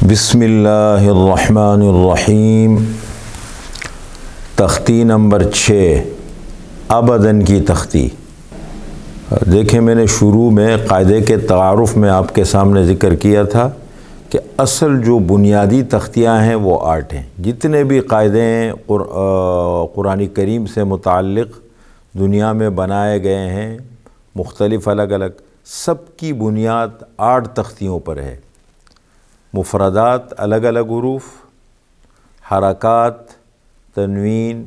بسم اللہ الرحمن الرحیم۔ تختی نمبر 6، ابداً کی تختی۔ دیکھیں، میں نے شروع میں قاعدے کے تعارف میں آپ کے سامنے ذکر کیا تھا کہ اصل جو بنیادی تختیاں ہیں وہ 8 ہیں۔ جتنے بھی قاعدے ہیں قرآن کریم سے متعلق دنیا میں بنائے گئے ہیں مختلف الگ الگ، سب کی بنیاد 8 تختیوں پر ہے۔ مفردات الگ الگ حروف، حرکات، تنوین،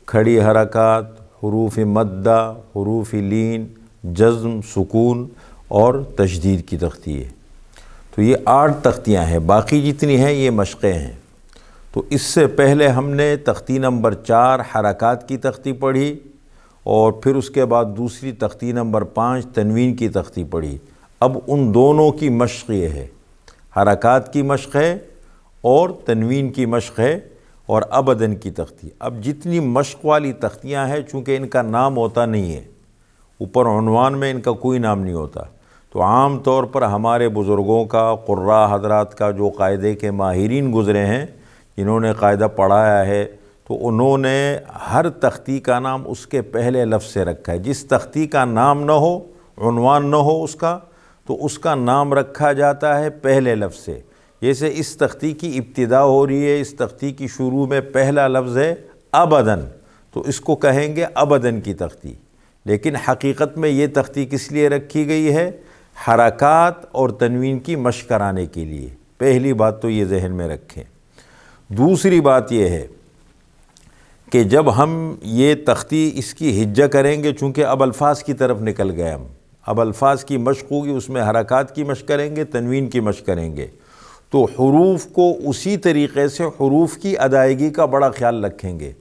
کھڑی حرکات، حروف مدہ، حروف لین، جزم، سکون اور تشدید کی تختی ہے۔ تو یہ 8 تختیاں ہیں، باقی جتنی ہیں یہ مشقیں ہیں۔ تو اس سے پہلے ہم نے تختی نمبر 4 حرکات کی تختی پڑھی، اور پھر اس کے بعد دوسری تختی نمبر 5 تنوین کی تختی پڑھی۔ اب ان دونوں کی مشق یہ ہے، حرکات کی مشق ہے اور تنوین کی مشق ہے، اور ابداً کی تختی۔ اب جتنی مشق والی تختیاں ہیں، چونکہ ان کا نام ہوتا نہیں ہے، اوپر عنوان میں ان کا کوئی نام نہیں ہوتا، تو عام طور پر ہمارے بزرگوں کا، قراء حضرات کا، جو قاعدے کے ماہرین گزرے ہیں، جنہوں نے قاعدہ پڑھایا ہے، تو انہوں نے ہر تختی کا نام اس کے پہلے لفظ سے رکھا ہے۔ جس تختی کا نام نہ ہو، عنوان نہ ہو اس کا، تو اس کا نام رکھا جاتا ہے پہلے لفظ سے۔ جیسے اس تختی کی ابتدا ہو رہی ہے، اس تختی کی شروع میں پہلا لفظ ہے ابداً، تو اس کو کہیں گے ابداً کی تختی۔ لیکن حقیقت میں یہ تختی کس لیے رکھی گئی ہے؟ حرکات اور تنوین کی مشق کرانے کے لیے۔ پہلی بات تو یہ ذہن میں رکھیں۔ دوسری بات یہ ہے کہ جب ہم یہ تختی اس کی ہجہ کریں گے، چونکہ اب الفاظ کی طرف نکل گئے ہم، اب الفاظ کی مشق ہوگی، اس میں حرکات کی مشق کریں گے، تنوین کی مشق کریں گے، تو حروف کو اسی طریقے سے حروف کی ادائیگی کا بڑا خیال رکھیں گے۔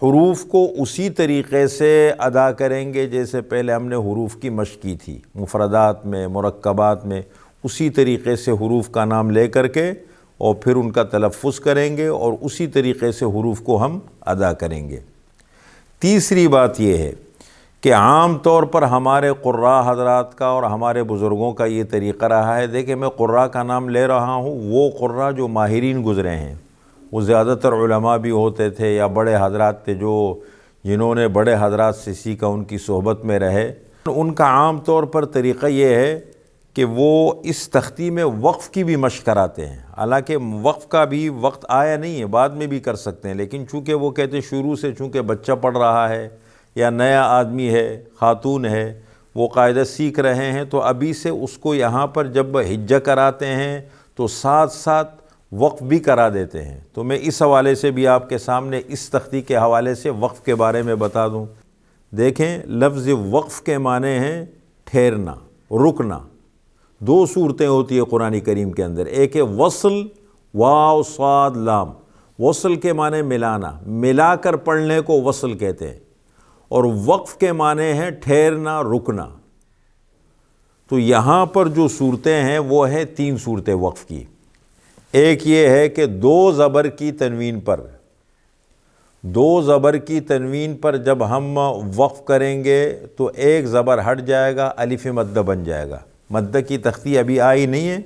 حروف کو اسی طریقے سے ادا کریں گے جیسے پہلے ہم نے حروف کی مشق کی تھی، مفردات میں، مرکبات میں، اسی طریقے سے حروف کا نام لے کر کے اور پھر ان کا تلفظ کریں گے، اور اسی طریقے سے حروف کو ہم ادا کریں گے۔ تیسری بات یہ ہے کہ عام طور پر ہمارے قراء حضرات کا اور ہمارے بزرگوں کا یہ طریقہ رہا ہے۔ دیکھیں، میں قراء کا نام لے رہا ہوں، وہ قراء جو ماہرین گزرے ہیں، وہ زیادہ تر علماء بھی ہوتے تھے یا بڑے حضرات تھے، جنہوں نے بڑے حضرات سے سیکھا، ان کی صحبت میں رہے۔ ان کا عام طور پر طریقہ یہ ہے کہ وہ اس تختی میں وقف کی بھی مشق کراتے ہیں۔ حالانکہ وقف کا بھی وقت آیا نہیں ہے، بعد میں بھی کر سکتے ہیں، لیکن چونکہ وہ کہتے ہیں شروع سے، چونکہ بچہ پڑھ رہا ہے یا نیا آدمی ہے، خاتون ہے، وہ قاعدہ سیکھ رہے ہیں، تو ابھی سے اس کو یہاں پر جب ہجہ کراتے ہیں تو ساتھ ساتھ وقف بھی کرا دیتے ہیں۔ تو میں اس حوالے سے بھی آپ کے سامنے اس تختی کے حوالے سے وقف کے بارے میں بتا دوں۔ دیکھیں، لفظ وقف کے معنی ہیں ٹھہرنا، رکنا۔ 2 صورتیں ہوتی ہیں قرآن کریم کے اندر، ایک ہے وصل، واو صاد لام۔ وصل کے معنی ملانا، ملا کر پڑھنے کو وصل کہتے ہیں، اور وقف کے معنی ہے ٹھہرنا، رکنا۔ تو یہاں پر جو صورتیں ہیں وہ ہیں 3 صورتیں وقف کی۔ ایک یہ ہے کہ 2 زبر کی تنوین پر، 2 زبر کی تنوین پر جب ہم وقف کریں گے تو ایک زبر ہٹ جائے گا، الف مدہ بن جائے گا۔ مدہ کی تختی ابھی آئی نہیں ہے،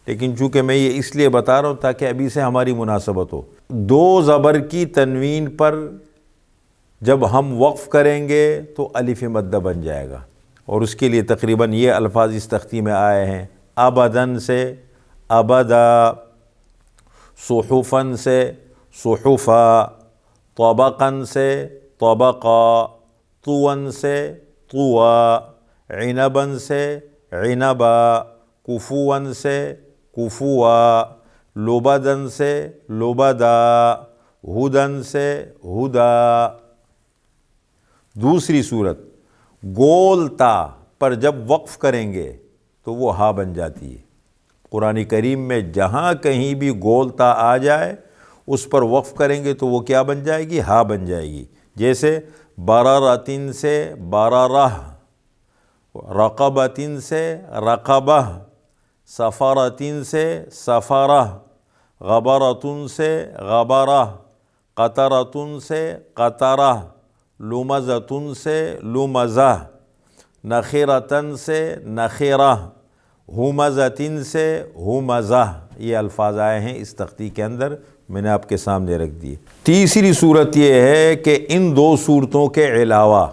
لیکن چونکہ میں یہ اس لیے بتا رہا ہوں تاکہ ابھی سے ہماری مناسبت ہو۔ 2 زبر کی تنوین پر جب ہم وقف کریں گے تو الف مدہ بن جائے گا، اور اس کے لیے تقریباً یہ الفاظ اس تختی میں آئے ہیں: ابداً سے ابدا، صحفاً سے صحفا، طبقاً سے طبقا، طواً سے طوا، عنباً سے عنبا، کفواً سے کفوا، لبداً سے لبدا، ہداً سے ہدا۔ دوسری صورت، گول تا پر جب وقف کریں گے تو وہ ہا بن جاتی ہے۔ قرآن کریم میں جہاں کہیں بھی گول تا آ جائے، اس پر وقف کریں گے تو وہ کیا بن جائے گی؟ ہا بن جائے گی۔ جیسے بررتن سے بررہ، رقبتن سے رقبہ، سفرتن سے سفرہ، غبرتن سے غبرہ، قطرتن سے قطرہ، لمزتن سے لمزہ، نخرتن سے نخرہ، ہمزتن سے ہمزہ یہ الفاظ آئے ہیں اس تختی کے اندر، میں نے آپ کے سامنے رکھ دیے۔ تیسری صورت یہ ہے کہ ان دو صورتوں کے علاوہ،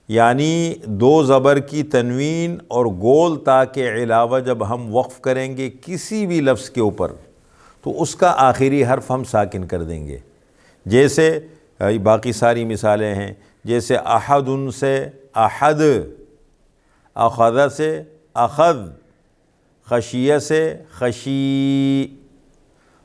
یعنی دو زبر کی تنوین اور گول تا کے علاوہ جب ہم وقف کریں گے کسی بھی لفظ کے اوپر تو اس کا آخری حرف ہم ساکن کر دیں گے۔ جیسے باقی ساری مثالیں ہیں، جیسے احد سے احد، اخذ سے اخذ، خشیہ سے خشی،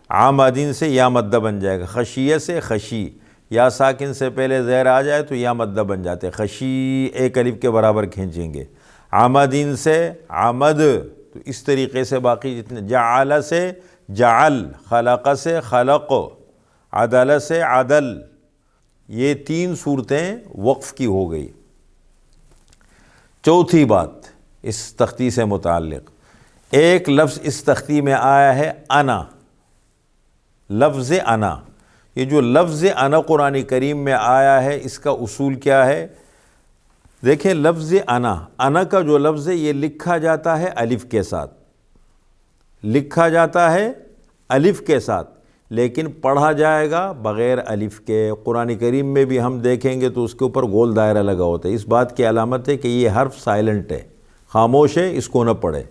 عامدین سے یا مدہ بن جائے گا، خشیہ سے خشی، یا ساکن سے پہلے زیر آ جائے تو یا مدہ بن جاتے، خشی ایک الف کے برابر کھینچیں گے۔ عامدین سے عمد، تو اس طریقے سے باقی جتنے، جعل سے جعل، خلق سے خلق، عدل سے عدل، یہ تین صورتیں وقف کی ہو گئی۔ چوتھی بات اس تختی سے متعلق، ایک لفظ اس تختی میں آیا ہے انا، لفظ انا۔ یہ جو لفظ انا قرآن کریم میں آیا ہے اس کا اصول کیا ہے؟ دیکھیں لفظ انا، انا کا جو لفظ ہے یہ لکھا جاتا ہے الف کے ساتھ، لکھا جاتا ہے الف کے ساتھ، لیکن پڑھا جائے گا بغیر الف کے۔ قرآن کریم میں بھی ہم دیکھیں گے تو اس کے اوپر گول دائرہ لگا ہوتا ہے، اس بات کی علامت ہے کہ یہ حرف سائلنٹ ہے، خاموش ہے، اس کو نہ پڑھے۔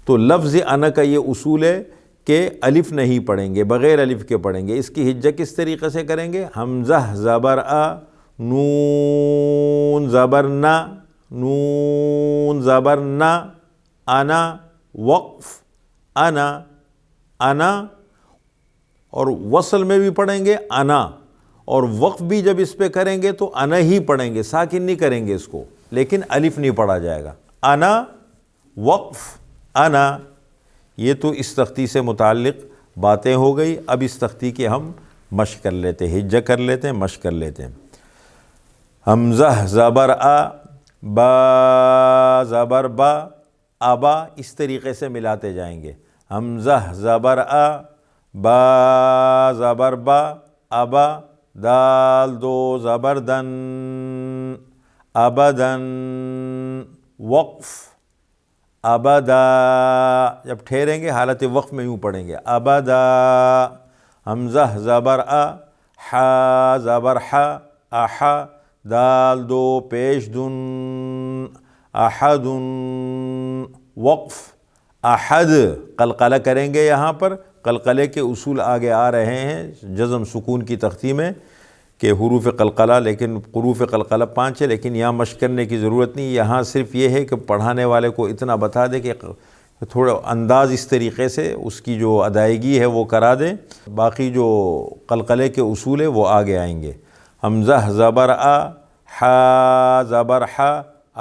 تو لفظ انا کا یہ اصول ہے کہ الف نہیں پڑھیں گے، بغیر الف کے پڑھیں گے۔ اس کی ہجہ کس طریقے سے کریں گے؟ حمزہ زبر آ، نون زبر نا، نون زبر نا، انا، وقف انا، انا، اور وصل میں بھی پڑھیں گے انا، اور وقف بھی جب اس پہ کریں گے تو انا ہی پڑھیں گے، ساکن نہیں کریں گے اس کو، لیکن الف نہیں پڑھا جائے گا۔ انا، وقف انا، یہ تو اس تختی سے متعلق باتیں ہو گئی۔ اب اس تختی کے ہم مشق کر لیتے ہیں، ہجہ کر لیتے ہیں، مشق کر لیتے ہیں۔ حمزہ زبر آ، با زبر با، ابا، اس طریقے سے ملاتے جائیں گے۔ حمزہ زبر آ، با زبر با، ابا، دال دو زبر دن، ابدن، وقف ابدا، جب ٹھہریں گے حالت وقف میں یوں پڑھیں گے، ابدا۔ حمزہ زبر آ، حا زبر حا، احا، دال دو پیش دن، احد، وقف احد، قلقلہ کریں گے۔ یہاں پر قلقلے کے اصول آگے آ رہے ہیں جزم سکون کی تختی میں کہ حروف قلقلہ، لیکن حروف قلقلہ 5 ہے، لیکن یہاں مشق کرنے کی ضرورت نہیں۔ یہاں صرف یہ ہے کہ پڑھانے والے کو اتنا بتا دے کہ تھوڑا انداز اس طریقے سے اس کی جو ادائیگی ہے وہ کرا دیں، باقی جو قلقلے کے اصول ہے وہ آگے آئیں گے۔ حمزہ زبر آ، حا زبر حا،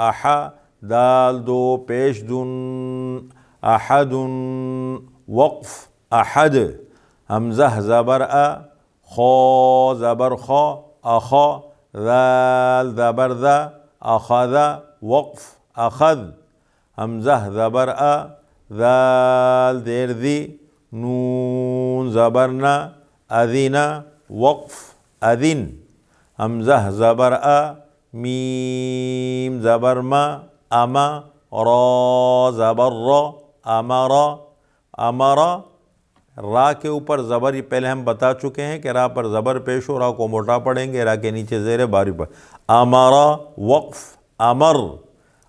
احا، دال دو پیش دن، احد، وقف احد۔ حمزہ زبر آ، خو زبر خو، اخو، ذال زبر ذا، اخذ، وقف اخذ۔ حمزہ زبر آ، ذال زیر ذی، نون زبر نا، اذن، وقف اذن۔ حمزہ زبر آ، میم زبر ما، اما، را زبر را، امرا، امرا۔ را کے اوپر زبر پہلے ہم بتا چکے ہیں کہ را پر زبر پیش ہو، را کو موٹا پڑھیں گے، را کے نیچے زیر باری پر، امرا، وقف امر۔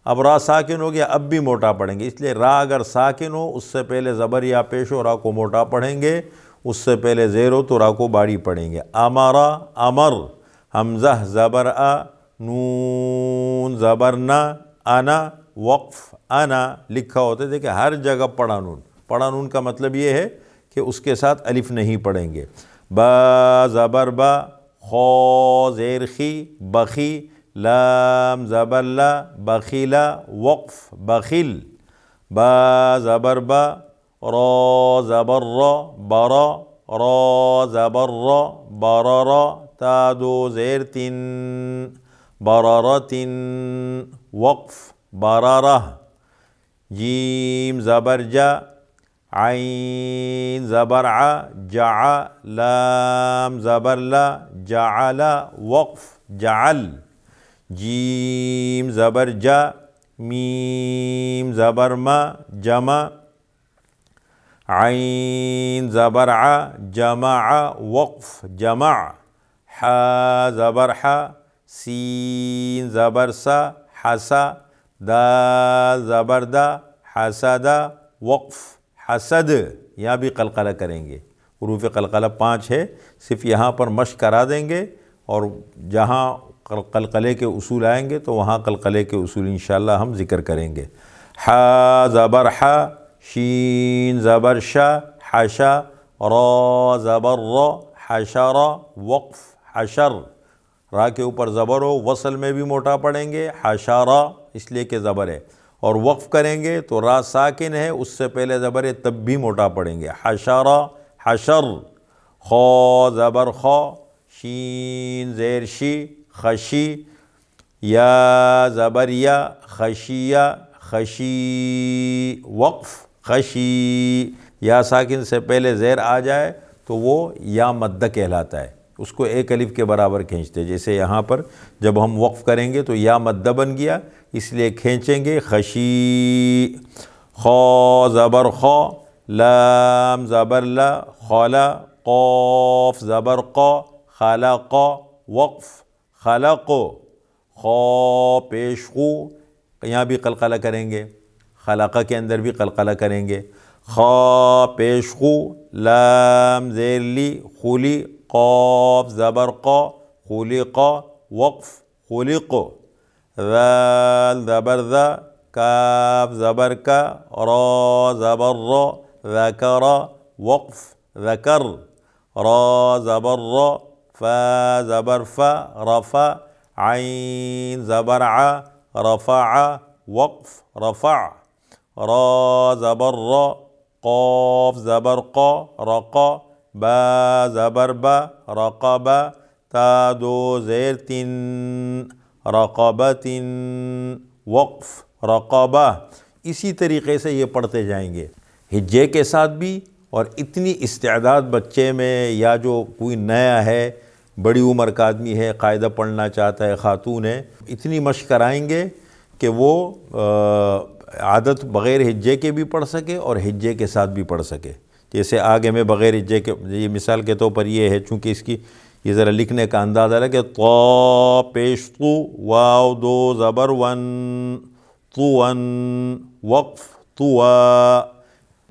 اب را ساکن ہو گیا، اب بھی موٹا پڑھیں گے، اس لیے را اگر ساکن ہو اس سے پہلے زبر یا پیش ہو را کو موٹا پڑھیں گے، اس سے پہلے زیر ہو تو را کو باری پڑھیں گے۔ امرا، امر۔ حمزہ زبر آ، نون زبر نا، انا، وقف انا، لکھا ہوتا ہے دیکھیں ہر جگہ پڑھا نون۔ پڑھا نون کا مطلب یہ ہے کہ اس کے ساتھ الف نہیں پڑھیں گے۔ با زبر با، خو زیر خی، بخی، لام زبر لا، بخیلا، وقف بخل۔ با زبر با، را زبر را، برا، را زبر را، برارا، تا دو زیر تین، برارتن، وقف برارہ۔ جیم زبر جا، عین زبر ع، جع، لام زبر لا، جعل، وقف جعل۔ جیم زبر جا، میم زبر ما جمع، عین زبر ع جمع وقف جمع، ح زبر ح سین زبر سا حسا، دال زبر دا حسد وقف حسد، یہاں بھی قلقلہ کریں گے۔ حروف قلقلہ 5 ہے، صرف یہاں پر مشق کرا دیں گے، اور جہاں قلقلے کے اصول آئیں گے تو وہاں قلقلے کے اصول انشاءاللہ ہم ذکر کریں گے۔ ح زبر ح شین زبر شا حشا، را زبر را حشر وقف حشر، را کے اوپر زبر ہو وصل میں بھی موٹا پڑھیں گے، حشرا اس لیے کہ زبر ہے، اور وقف کریں گے تو را ساکن ہے، اس سے پہلے زبر ہے تب بھی موٹا پڑھیں گے، حشرا حشر۔ خا زبر خا شین زیر شی خشی، یا زبر یا خشیہ خشی وقف خشی، یا ساکن سے پہلے زیر آ جائے تو وہ یا مدہ کہلاتا ہے، اس کو ایک الف کے برابر کھینچتے، جیسے یہاں پر جب ہم وقف کریں گے تو یا مدہ بن گیا، اس لیے کھینچیں گے خشی۔ خا زبر خا لام زبر لا خلا، قاف زبر قا خلق وقف خلق، خا پیش خو، یہاں بھی قلقلہ کریں گے، خلقہ کے اندر بھی قلقلہ کریں گے، خا پیش خو لام زیر لی خلی، قاف زبر قا خلق وقف خلق، ذال زبر ذا کاف زبر کا را زبر را ذکر وقف ذکر، را زبر را فا زبر فا رفع، عین زبر ع رفع وقف رفع، را زبر را قاف زبر قا رقا، با زبر با رقب، تا دو زیر تن رقبت وقف رقبہ۔ اسی طریقے سے یہ پڑھتے جائیں گے ہجے کے ساتھ بھی، اور اتنی استعداد بچے میں یا جو کوئی نیا ہے، بڑی عمر کا آدمی ہے، قاعدہ پڑھنا چاہتا ہے، خاتون ہے، اتنی مشق کرائیں گے کہ وہ عادت بغیر ہجے کے بھی پڑھ سکے اور ہجے کے ساتھ بھی پڑھ سکے۔ جیسے آگے میں بغیر ہجے کے، یہ مثال کے طور پر یہ ہے، چونکہ اس کی یہ ذرا لکھنے کا انداز ہے کہ طا پیش تو واو دو زبر ون طون وقف طوا۔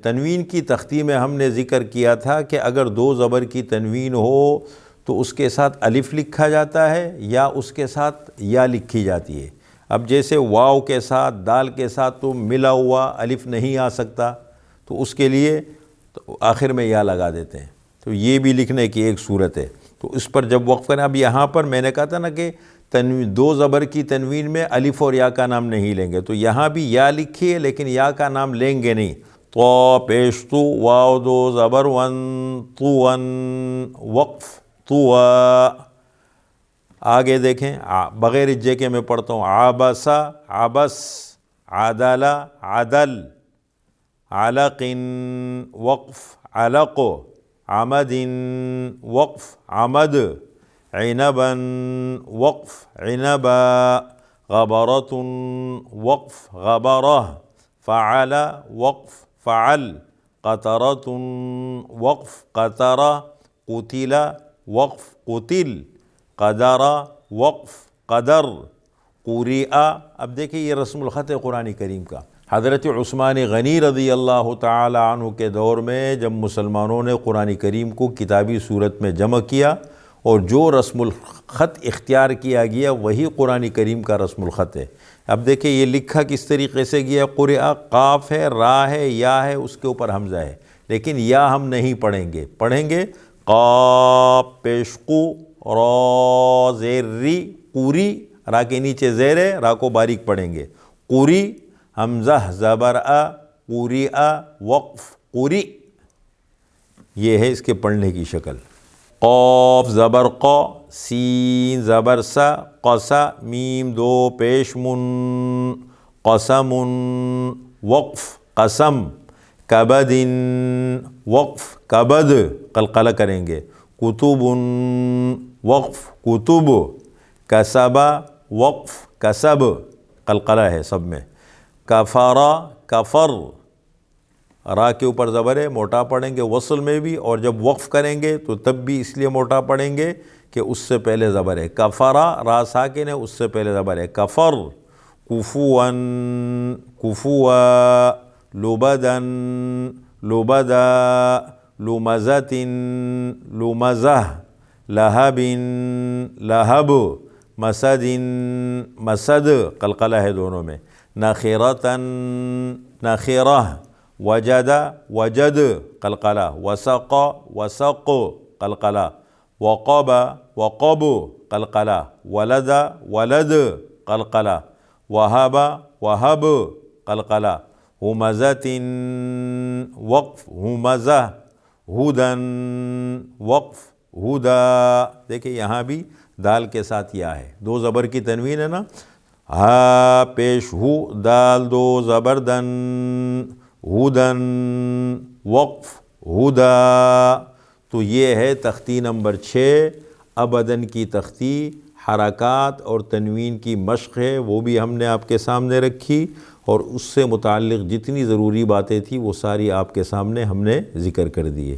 تنوین کی تختی میں ہم نے ذکر کیا تھا کہ اگر 2 زبر کی تنوین ہو تو اس کے ساتھ الف لکھا جاتا ہے یا اس کے ساتھ یا لکھی جاتی ہے۔ اب جیسے واو کے ساتھ دال کے ساتھ تو ملا ہوا الف نہیں آ سکتا، تو اس کے لیے آخر میں یا لگا دیتے ہیں، تو یہ بھی لکھنے کی ایک صورت ہے۔ تو اس پر جب وقف کریں، اب یہاں پر میں نے کہا تھا نا کہ 2 زبر کی تنوین میں الف اور یا کا نام نہیں لیں گے، تو یہاں بھی یا لکھی ہے لیکن یا کا نام لیں گے نہیں۔ طا پیش تو واو 2 زبر ون طون وقف طوا۔ آگے دیکھیں بغیر ہجے کے میں پڑھتا ہوں، عبسا عبس، عدل عدل، علق وقف علق، عمد وقف عمد، عنبا وقف عنبا، غبرة وقف غبرہ، فعل وقف فعل، قطرة وقف قطرہ، قتل وقف قتل، قدر وقف قدر، قریء۔ اب دیکھیں یہ رسم الخط ہے قرآن کریم کا۔ حضرت عثمان غنی رضی اللہ تعالی عنہ کے دور میں جب مسلمانوں نے قرآن کریم کو کتابی صورت میں جمع کیا اور جو رسم الخط اختیار کیا گیا وہی قرآن کریم کا رسم الخط ہے۔ اب دیکھیں یہ لکھا کس طریقے سے گیا، قریء، قاف ہے، را ہے، یا ہے، اس کے اوپر حمزہ ہے، لیکن یا ہم نہیں پڑھیں گے قاف پیش قو، را زیر ری قوری، را کے نیچے زیر ہے، را کو باریک پڑھیں گے، قوری، حمزہ زبر ا قوری وقف قوری۔ یہ ہے اس کے پڑھنے کی شکل۔ قاف زبر قا سین زبر سا قسا، میم 2 پیش من قسم وقف قسم، کبد وقف کبد، قلقلہ کریں گے، کتب وقف کتب، کسب وقف کسب، قلقلہ ہے سب میں، کفارا کفر، را کے اوپر زبر ہے، موٹا پڑھیں گے وصل میں بھی، اور جب وقف کریں گے تو تب بھی اس لیے موٹا پڑھیں گے کہ اس سے پہلے زبر ہے۔ کفارا را ساکن ہے، اس سے پہلے زبر ہے۔ کفر کفواً کفوا، لبدن لبدا، لمزۃ لمزہ، لہب لہب، مسد مسد، قلقلہ ہے دونوں میں۔ نخرۃ نخرہ، وجد وجد، قلقلہ۔ وسق وسق، قلقلہ۔ وقب وقب، قلقلہ۔ ولد ولد، قلقلہ۔ وہب وہب، قلقلہ۔ ہمزۃ وقف ہمزہ، ہدن وقف ہدا۔ دیکھیں یہاں بھی دال کے ساتھ یا ہے، دو زبر کی تنوین ہے نا، ہا پیش ہو، دال دو زبر دن، ہدن وقف ہدا۔ تو یہ ہے تختی نمبر 6، ابدن کی تختی، حرکات اور تنوین کی مشق ہے، وہ بھی ہم نے آپ کے سامنے رکھی، اور اس سے متعلق جتنی ضروری باتیں تھیں وہ ساری آپ کے سامنے ہم نے ذکر کر دیے۔